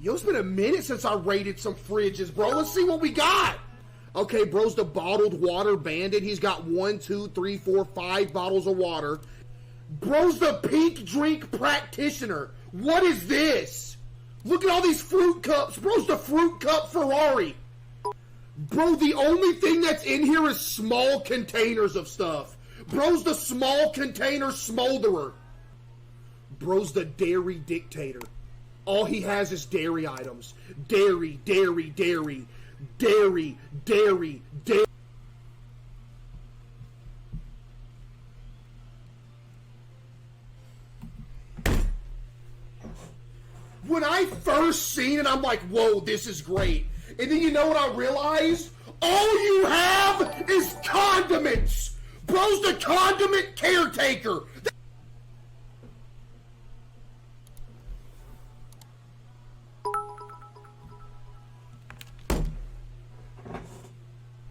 Yo, it's been a minute since I raided some fridges, bro. Let's see what we got. Okay, bro's the bottled water bandit. He's got 1, 2, 3, 4, 5 bottles of water. Bro's the pink drink practitioner. What is this? Look at all these fruit cups. Bro's the fruit cup Ferrari. Bro, the only thing that's in here is small containers of stuff. Bro's the small container smolderer. Bro's the dairy dictator. All he has is dairy items. Dairy, dairy, dairy. Dairy, dairy, dairy. When I first seen it, I'm like, whoa, this is great. And then you know what I realized? All you have is condiments. Bro's the condiment caretaker.